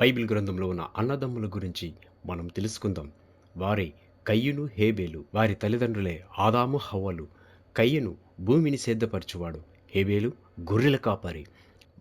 Bible గ్రంథంలో ఉన్న అన్నదమ్ముల గురించి మనం తెలుసుకుందాం. వారే కయ్యూను, హేబేలు. వారి తల్లిదండ్రులే ఆదాము, హవ్వలు. కయ్యూను భూమిని సేద్యపరచువాడు. హేబేలు గొర్రెల కాపరి.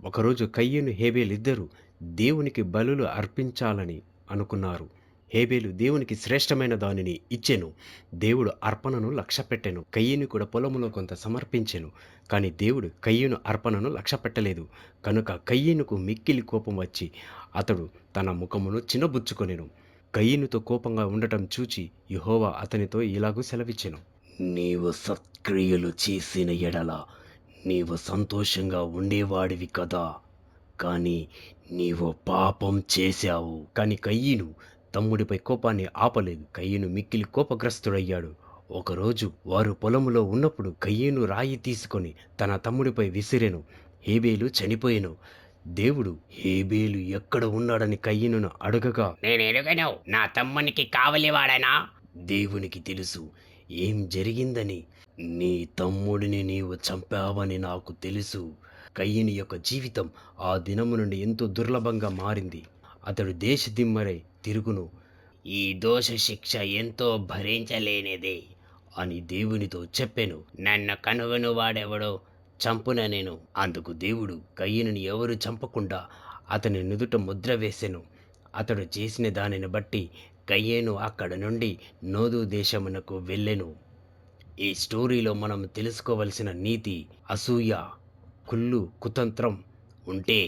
ఒకరోజు కయ్యూను, హేబేలిద్దరూ దేవునికి బలులు అర్పించాలని అనుకున్నారు. హేబేలు దేవునికి శ్రేష్టమైన దానిని ఇచ్చెను. దేవుడు అర్పణను లక్ష్యపెట్టెను. కయ్యూను కూడా పొలములో కొంత సమర్పించెను. కానీ దేవుడు కయ్యూను అర్పణను లక్ష్యపెట్టలేదు. కనుక కయ్యూనుకు మిక్కిలి కోపం వచ్చి అతడు తన ముఖమును చిన్నబుచ్చుకొనెను. కయీనుతో కోపంగా ఉండటం చూచి యెహోవా అతనితో ఇలాగూ సెలవిచ్చెను. నీవు సత్క్రియలు చేసిన ఎడల నీవు సంతోషంగా ఉండేవాడివి కదా, కానీ నీవు పాపం చేశావు. కానీ కయీను తమ్ముడిపై కోపాన్ని ఆపలేదు. కయీను మిక్కిలి కోపగ్రస్తుడయ్యాడు. ఒకరోజు వారు పొలములో ఉన్నప్పుడు కయీను రాయి తీసుకొని తన తమ్ముడిపై విసిరెను. హేబేలు చనిపోయెను. దేవుడు హేబేలు ఎక్కడ ఉన్నాడని కయీనును అడగగా, నేనెరుగను, నా తమ్మునికి కావలివాడనా? దేవునికి తెలుసు ఏం జరిగిందని. నీ తమ్ముడిని నీవు చంపావని నాకు తెలుసు. కయీను యొక్క జీవితం ఆ దినము నుండి ఎంతో దుర్లభంగా మారింది. అతడు దేశదిమ్మరై తిరుగును ఈ దోష శిక్ష ఎంతో భరించలేనిది అని దేవునితో చెప్పెను. నన్ను కనుగొను వాడెవడో చంపున నేను. అందుకు దేవుడు కయీనుని ఎవరు చంపకుండా అతని నుదుట ముద్ర వేసెను. అతడు చేసిన దానిని బట్టి కయీను అక్కడ నుండి నోదు దేశమునకు వెళ్ళెను. ఈ స్టోరీలో మనం తెలుసుకోవలసిన నీతి, అసూయ, కుళ్ళు, కుతంత్రం ఉంటే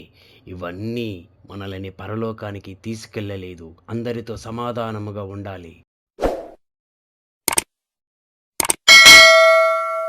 ఇవన్నీ మనల్ని పరలోకానికి తీసుకెళ్ళలేదు. అందరితో సమాధానముగా ఉండాలి.